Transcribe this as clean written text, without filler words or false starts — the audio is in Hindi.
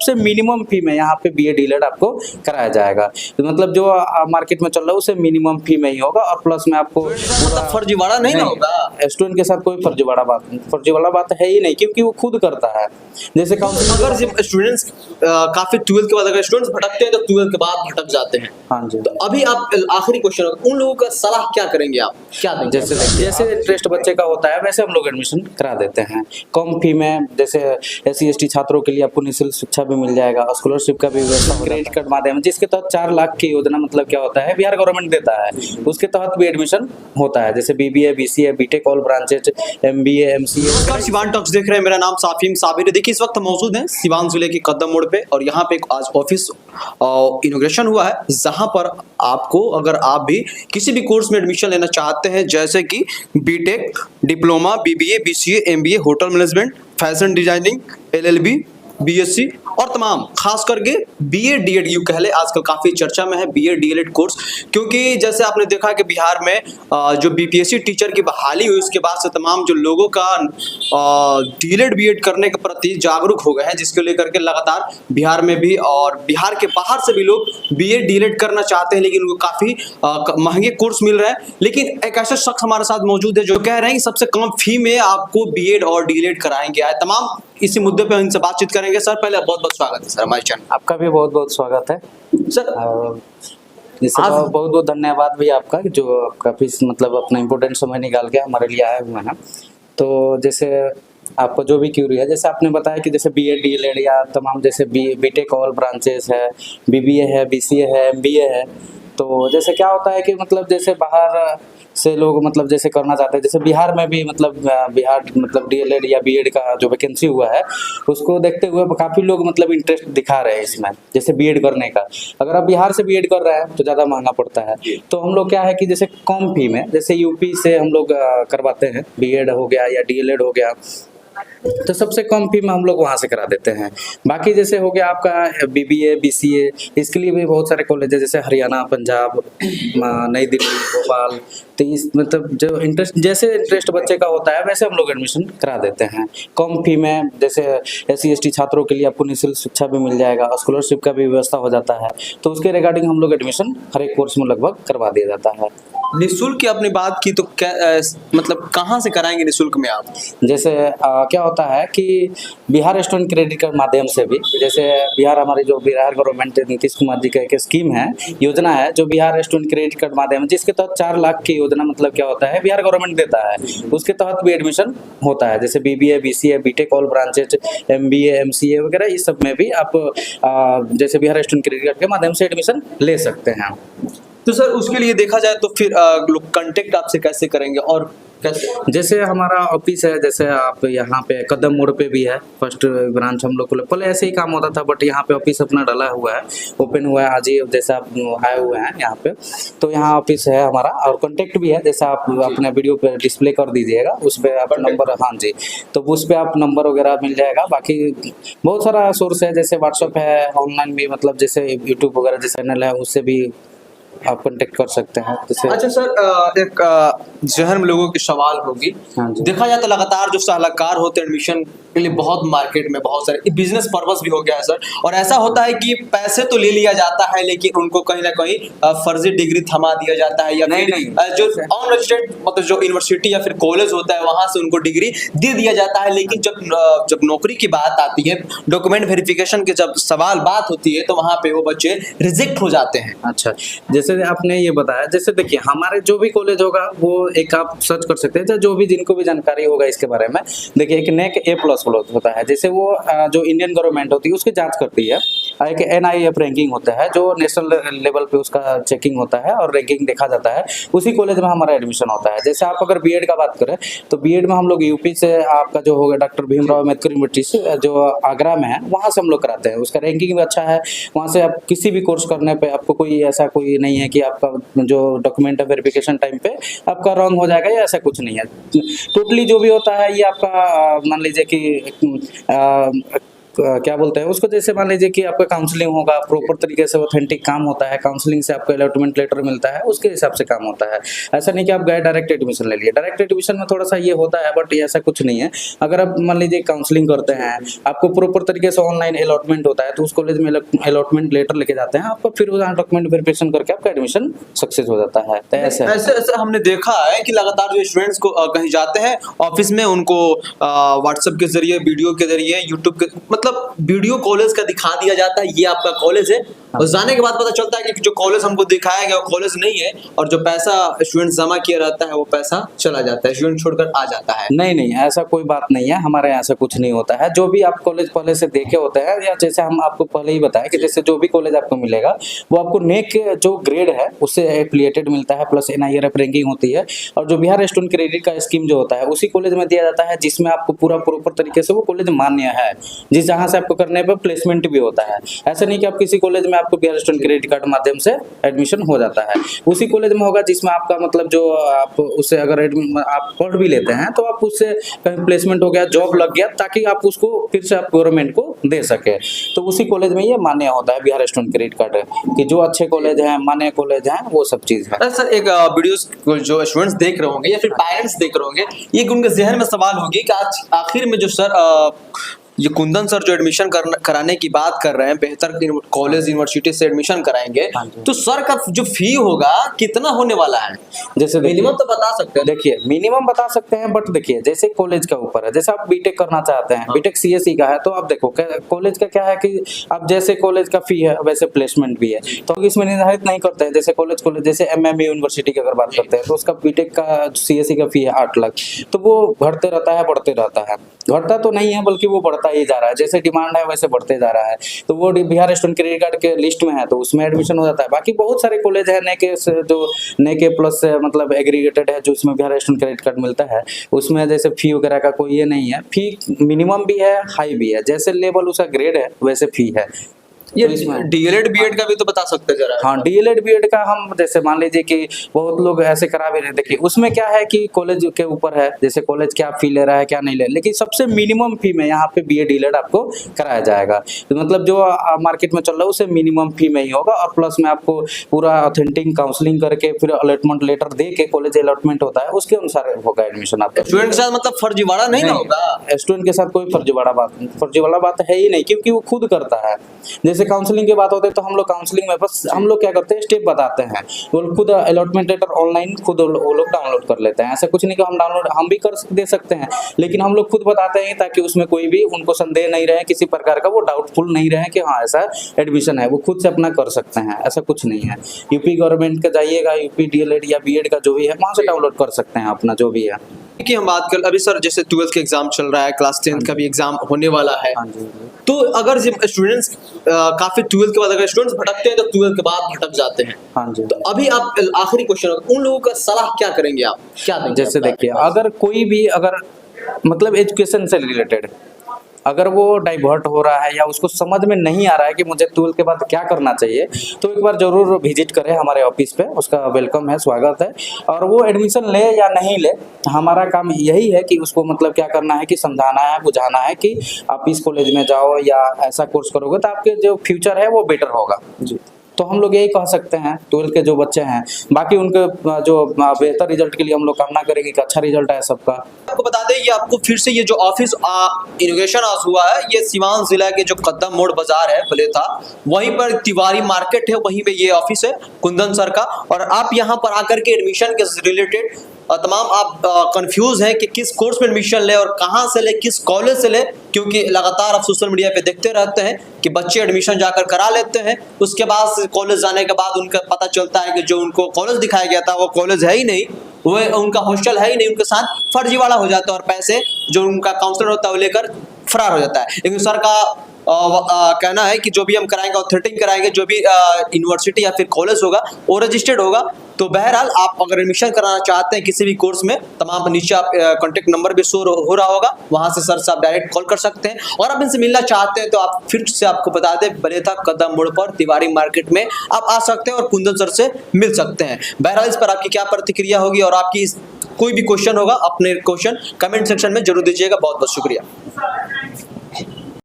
सबसे मिनिमम फी में यहाँ पे बीए डीएलएड आपको कराया जाएगा। तो मतलब जो मार्केट में चल रहा है उससे मिनिमम फी में ही होगा और प्लस में आपको मतलब फर्जीवाड़ा नहीं ना होगा। स्टूडेंट के साथ कोई फर्जीवाड़ा बात है ही नहीं, क्योंकि वो खुद करता है। जैसे अगर स्टूडेंट्स काफी 12th के बाद अगर स्टूडेंट्स भटकते हैं तो 12th के बाद भटक जाते हैं। हाँ जी। तो अभी आप आखिरी क्वेश्चन, उन लोगों का सलाह क्या करेंगे आप, क्या देंगे? जैसे इंटरेस्ट बच्चे का होता है वैसे हम लोग एडमिशन करा देते हैं कम फी में। जैसे SC ST छात्रों के लिए आपको निःशुल्क शिक्षा भी मिल जाएगा, स्कॉलरशिप का भी व्यवस्था, क्रेडिट कार्ड माध्यम जिसके तहत 4 लाख की योजना मतलब क्या होता है बिहार गवर्नमेंट देता है, उसके तहत भी एडमिशन होता है। जैसे BBA BCA BTech all branches MBA MCA। नमस्कार, सिवान टॉक्स देख रहे हैं, मेरा नाम साफिम साबिर है। देखिए इस वक्त मौजूद है सिवान जिले के कदम मोड़ पे और यहाँ पे एक आज ऑफिस इनॉग्रेशन हुआ है, जहाँ पर आपको अगर आप भी किसी भी कोर्स में एडमिशन लेना चाहते हैं जैसे कि BTech, diploma, BBA BCA MBA, hotel management, fashion designing, LLB, BSc और तमाम खास करके BA DED यूँ कह ले आजकल काफ़ी चर्चा में है BA DED कोर्स, क्योंकि जैसे आपने देखा कि बिहार में जो BPSC टीचर की बहाली हुई उसके बाद से तमाम जो लोगों का DED BED करने के प्रति जागरूक हो गए हैं, जिसको लेकर के लगातार बिहार में भी और बिहार के बाहर से भी लोग BA DED करना चाहते हैं, लेकिन उनको काफ़ी महंगे कोर्स मिल रहे हैं। लेकिन एक ऐसा शख्स हमारे साथ मौजूद है जो कह रहे हैं कि सबसे कम फी में आपको BED और DED कराएंगे। आए तमाम इसी मुद्दे पे इनसे बातचीत करेंगे। सर पहले बहुत बहुत स्वागत है सर हमारे चैनल। आपका भी बहुत बहुत स्वागत है सर। बहुत बहुत धन्यवाद भी आपका जो काफ़ी मतलब अपना इम्पोर्टेंट समय निकाल के हमारे लिए आए हुए हैं। तो जैसे आपको जो भी क्यूरी है, जैसे आपने बताया कि जैसे BA DED या तमाम जैसे BTech ऑल ब्रांचेस है, BBA है, BCA है, MBA है, तो जैसे क्या होता है कि मतलब जैसे बाहर से लोग मतलब जैसे करना चाहते हैं, जैसे बिहार में भी मतलब बिहार मतलब DED या BED का जो वैकेंसी हुआ है उसको देखते हुए काफ़ी लोग मतलब इंटरेस्ट दिखा रहे हैं इसमें, जैसे BED करने का। अगर आप बिहार से BED कर रहे हैं तो ज़्यादा महंगा पड़ता है, तो हम लोग क्या है कि जैसे कम फी में, जैसे UP से हम लोग करवाते हैं, BED हो गया या DED हो गया, तो सबसे कम फी में हम लोग वहाँ से करा देते हैं। बाकी जैसे हो गया आपका BBA BCA, इसके लिए भी बहुत सारे कॉलेज है, जैसे हरियाणा, पंजाब, नई दिल्ली, भोपाल। तो इस मतलब जो जैसे इंटरेस्ट बच्चे का होता है वैसे हम लोग एडमिशन करा देते हैं कम फी में। जैसे SC ST छात्रों के लिए आपको निःशुल्क शिक्षा भी मिल जाएगा, स्कॉलरशिप का भी व्यवस्था हो जाता है, तो उसके रिगार्डिंग हम लोग एडमिशन हर एक कोर्स में लगभग करवा दिया जाता है। निःशुल्क की आपने बात की, तो क्या मतलब कहाँ से कराएंगे निःशुल्क में आप? जैसे क्या होता है कि बिहार स्टूडेंट क्रेडिट कार्ड माध्यम से भी, जैसे बिहार हमारी जो बिहार गवर्नमेंट नीतीश कुमार जी का एक स्कीम है, योजना है जो बिहार स्टूडेंट क्रेडिट कार्ड माध्यम, जिसके तहत 4 लाख की योजना मतलब क्या होता है बिहार गवर्नमेंट देता है, उसके तहत भी एडमिशन होता है। जैसे BBA BCA BTech all branches MBA MCA वगैरह इस सब में भी आप जैसे बिहार स्टूडेंट क्रेडिट कार्ड के माध्यम से एडमिशन ले सकते हैं। तो सर उसके लिए देखा जाए तो फिर लोग कांटेक्ट आपसे कैसे करेंगे और कैसे? जैसे हमारा ऑफिस है, जैसे आप यहाँ पे कदम मोड़ पे भी है फर्स्ट ब्रांच हम लोग को, पहले ऐसे ही काम होता था बट यहाँ पे ऑफिस अपना डाला हुआ है, ओपन हुआ है आज ही, जैसे आप आए हुए हैं यहाँ पे, तो यहाँ ऑफिस है हमारा और कॉन्टेक्ट भी है। जैसा आप अपने वीडियो पे डिस्प्ले कर दीजिएगा, उस पर आप नंबर, हाँ जी, तो उस पर आप नंबर वगैरह मिल जाएगा। बाकी बहुत सारा सोर्स है, जैसे व्हाट्सअप है, ऑनलाइन भी मतलब जैसे यूट्यूब वगैरह जैसे चैनल है उससे भी आप कांटेक्ट कर सकते हैं। जैसे अच्छा सर, एक जहन में लोगों की सवाल होगी, देखा जाए तो लगातार जो सलाहकार होते हैं एडमिशन के लिए बहुत मार्केट में बहुत सारे बिजनेस पर्पस भी हो गया है सर, और ऐसा होता है कि पैसे तो ले लिया जाता है लेकिन उनको कहीं ना कहीं फर्जी डिग्री थमा दिया जाता है, या फिर जो अनरजिस्टर्ड मतलब जो यूनिवर्सिटी या फिर कॉलेज होता है वहां से उनको डिग्री दे दिया जाता है, लेकिन जब नौकरी की बात आती है, डॉक्यूमेंट वेरिफिकेशन के जब सवाल बात होती है तो वहां पे वो बच्चे रिजेक्ट हो जाते हैं। अच्छा, जैसे आपने ये बताया, जैसे देखिए हमारे जो भी कॉलेज होगा वो एक आप सर्च कर सकते हैं, जो भी जिनको भी जानकारी होगा इसके बारे में, देखिए एक NAC A+ होता है, जैसे वो जो इंडियन गवर्नमेंट होती है उसकी जांच करती है, एक NIF रैंकिंग होता है जो नेशनल लेवल पे उसका चेकिंग होता है और रैंकिंग देखा जाता है, उसी कॉलेज में हमारा एडमिशन होता है। जैसे आप अगर BED का बात करें तो BED में हम लोग UP से आपका जो होगा डॉक्टर भीमराव अम्बेडकर यूनिवर्सिटी जो आगरा में है वहाँ से हम लोग कराते हैं, उसका रैंकिंग भी अच्छा है। वहाँ से आप किसी भी कोर्स करने पर आपको कोई ऐसा कोई नहीं है कि आपका जो डॉक्यूमेंट वेरिफिकेशन टाइम पे आपका रॉन्ग हो जाएगा या ऐसा कुछ नहीं है। टोटली जो भी होता है ये आपका मान लीजिए कि क्या बोलते हैं उसको, जैसे मान लीजिए कि आपका काउंसलिंग होगा, प्रॉपर तरीके से ऑथेंटिक काम होता है, काउंसलिंग से आपको अलॉटमेंट लेटर मिलता है, उसके हिसाब से काम होता है। ऐसा नहीं कि आप गए डायरेक्ट एडमिशन ले लिए। डायरेक्ट एडमिशन में थोड़ा सा ये होता है, बट ये ऐसा कुछ नहीं है। अगर आप मान लीजिए काउंसलिंग करते हैं, आपको प्रॉपर तरीके से ऑनलाइन अलॉटमेंट होता है, तो उस कॉलेज में अलॉटमेंट लेटर लेके जाते हैं आपको, फिर वहाँ डॉक्यूमेंट वेरिफिकेशन करके आपका एडमिशन सक्सेस हो जाता है। तो ऐसे ऐसे हमने देखा है कि लगातार जो स्टूडेंट्स को कहीं जाते हैं ऑफिस में, उनको व्हाट्सएप के जरिए, वीडियो के जरिए, यूट्यूब के मतलब वीडियो कॉलेज का दिखा दिया जाता है, ये आपका कॉलेज है, और जाने के बाद पता चलता है कि जो कॉलेज हमको दिखाया गया वो कॉलेज नहीं है, और जो पैसा स्टूडेंट जमा किया रहता है वो पैसा चला जाता है, स्टूडेंट छोड़कर आ जाता है। नहीं, ऐसा कोई बात नहीं है, हमारे यहाँ ऐसा कुछ नहीं होता है। जो भी आप कॉलेज पहले से देखे होते हैं, या जैसे हम आपको पहले ही बताया कि जैसे जो भी कॉलेज आपको मिलेगा वो आपको नेक जो ग्रेड है उससे एफिलिएटेड मिलता है, प्लस NIRF रैंकिंग होती है, और जो बिहार स्टूडेंट क्रेडिट का स्कीम जो होता है उसी कॉलेज में दिया जाता है, जिसमें आपको पूरा प्रॉपर तरीके से वो कॉलेज मान्य है, जिस जहाँ से आपको करने पर प्लेसमेंट भी होता है। ऐसा नहीं कि आप किसी कॉलेज में आपको बिहार स्टूडेंट क्रेडिट कार्ड माध्यम से एडमिशन हो जाता है, उसी कॉलेज में होगा जिसमें आपका मतलब जो आप उससे अगर आप पढ़ भी लेते हैं तो आप उससे कहीं प्लेसमेंट हो गया, जॉब लग गया, ताकि आप उसको फिर से आप गवर्नमेंट को दे सके, तो उसी कॉलेज में ये मान्य होता है बिहार स्टूडेंट क्रेडिट कार्ड, कि जो अच्छे कॉलेज हैं, मान्य कॉलेज हैं, वो सब चीज़ है। सर एक वीडियोस जो स्टूडेंट्स देख रहे होंगे या फिर पेरेंट्स देख रहे होंगे, ये उनके जहन में सवाल होगी कि आज आखिर में जो सर ये कुंदन सर जो एडमिशन कराने की बात कर रहे हैं, बेहतर कॉलेज यूनिवर्सिटी से एडमिशन कराएंगे, तो सर का जो फी होगा कितना होने वाला है? जैसे मिनिमम तो बता सकते हैं। देखिए मिनिमम बता सकते हैं, बट देखिए जैसे कॉलेज का ऊपर है, जैसे आप बीटेक करना चाहते हैं, बीटेक CSE का है, तो आप देखो कॉलेज का क्या है कि आप जैसे कॉलेज का फी है वैसे प्लेसमेंट भी है, तो इसमें निर्धारित नहीं करते हैं। जैसे कॉलेज जैसे MME यूनिवर्सिटी की अगर बात करते हैं तो उसका बीटेक का CSE का फी है 8 लाख, तो वो घटते रहता है, बढ़ते रहता है, घटता तो नहीं है बल्कि वो बढ़ता ही जा रहा है, जैसे डिमांड है वैसे बढ़ते जा रहा है। तो वो बिहार स्टूडेंट क्रेडिट कार्ड के लिस्ट में है तो उसमें एडमिशन हो जाता है। बाकी बहुत सारे कॉलेज है नेके से, जो नेके प्लस से मतलब एग्रीगेटेड है, जो उसमें बिहार स्टूडेंट क्रेडिट कार्ड मिलता है, उसमें जैसे फी वगैरह का कोई ये नहीं है, फी मिनिमम भी है, हाई भी है, जैसे लेवल उसका ग्रेड है वैसे फी है। ये DLED BEd का भी तो बता सकते हैं जरा। हाँ, DLED BEd का हम जैसे मान लीजिए कि बहुत लोग ऐसे करा भी रहे, देखिए उसमें क्या है कि कॉलेज के ऊपर है, जैसे कॉलेज क्या फी ले रहा है क्या नहीं ले, लेकिन सबसे मिनिमम फी में यहाँ पे BA DLED आपको कराया जाएगा, तो मतलब जो मार्केट में चल रहा है उससे मिनिमम फी में ही होगा, और प्लस में आपको पूरा ऑथेंटिक काउंसलिंग करके फिर अलॉटमेंट लेटर दे के कॉलेज अलॉटमेंट होता है, उसके अनुसार होगा एडमिशन आपका। स्टूडेंट के साथ मतलब फर्जीवाड़ा नहीं ना होगा? स्टूडेंट के साथ कोई फर्जीवाड़ा बात है ही नहीं, क्योंकि वो खुद करता है। जैसे काउंसलिंग की बात होती है तो हम लोग काउंसलिंग में बस हम लोग क्या करते हैं, स्टेप बताते हैं, वो खुद अलॉटमेंट लेटर ऑनलाइन खुद वो लोग डाउनलोड कर लेते हैं। ऐसा कुछ नहीं कि हम डाउनलोड हम भी कर दे सकते हैं, लेकिन हम लोग खुद बताते हैं ताकि उसमें कोई भी उनको संदेह नहीं रहे, किसी प्रकार का वो डाउटफुल नहीं रहे कि हाँ ऐसा एडमिशन है, वो खुद से अपना कर सकते हैं, ऐसा कुछ नहीं है। यूपी गवर्नमेंट का जाइएगा, यूपी DLED या BEd का जो भी है वहाँ से डाउनलोड कर सकते हैं अपना जो भी है। कि हम बात कर अभी सर, जैसे 12th का एग्जाम चल रहा है, क्लास 10th का भी एग्जाम होने वाला है, तो अगर स्टूडेंट्स काफी 12th के बाद अगर स्टूडेंट्स भटकते हैं तो 12th के बाद भटक जाते हैं, हाँ जी, तो अभी आप आखिरी क्वेश्चन, उन लोगों का सलाह क्या करेंगे आप, क्या देंगे? जैसे देखिए अगर कोई भी अगर मतलब एजुकेशन से रिलेटेड अगर वो डाइवर्ट हो रहा है या उसको समझ में नहीं आ रहा है कि मुझे 12th के बाद क्या करना चाहिए, तो एक बार जरूर विजिट करें हमारे ऑफिस पे, उसका वेलकम है, स्वागत है, और वो एडमिशन ले या नहीं ले, हमारा काम यही है कि उसको मतलब क्या करना है कि समझाना है, बुझाना है कि आप इस कॉलेज में जाओ या ऐसा कोर्स करोगे तो आपके जो फ्यूचर है वो बेटर होगा जी। तो हम लोग यही कह सकते हैं 12th के जो बच्चे हैं, बाकी उनके जो बेहतर रिजल्ट के लिए हम लोग कामना करेंगे कि अच्छा रिजल्ट है सबका। आपको बता दें ये आपको फिर से ये जो ऑफिस इनोग्रेशन आज हुआ है, ये सिवान जिला के जो कदम मोड़ बाजार है बलेथा, वहीं पर तिवारी मार्केट है, वहीं पे ये ऑफिस है कुंदन सर का, और आप यहाँ पर आकर के एडमिशन के रिलेटेड तमाम आप कंफ्यूज हैं कि किस कोर्स में एडमिशन ले और कहाँ से ले, किस कॉलेज से ले, क्योंकि लगातार आप सोशल मीडिया पे देखते रहते हैं कि बच्चे एडमिशन जाकर करा लेते हैं, उसके बाद कॉलेज जाने के बाद उनका पता चलता है कि जो उनको कॉलेज दिखाया गया था वो कॉलेज है ही नहीं, वो उनका हॉस्टल है ही नहीं, उनके साथ फर्जीवाड़ा हो जाता है और पैसे जो उनका काउंसलर होता है वो लेकर फरार हो जाता है। लेकिन सर का कहना है कि जो भी हम कराएंगे ऑथेंटिक कराएंगे, जो भी यूनिवर्सिटी या फिर कॉलेज होगा वो रजिस्टर्ड होगा। तो बहरहाल आप अगर एडमिशन कराना चाहते हैं किसी भी कोर्स में, तमाम नीचे आप कॉन्टेक्ट नंबर भी शो हो रहा होगा, वहां से सर से आप डायरेक्ट कॉल कर सकते हैं। और आप इनसे मिलना चाहते हैं तो आप फिर से आपको बता दें, बलेथा कदम मोड़ पर तिवारी मार्केट में आप आ सकते हैं और कुंदन सर से मिल सकते हैं। बहरहाल इस पर आपकी क्या प्रतिक्रिया होगी और आपकी कोई भी क्वेश्चन होगा अपने क्वेश्चन कमेंट सेक्शन में जरूर दीजिएगा। बहुत बहुत शुक्रिया।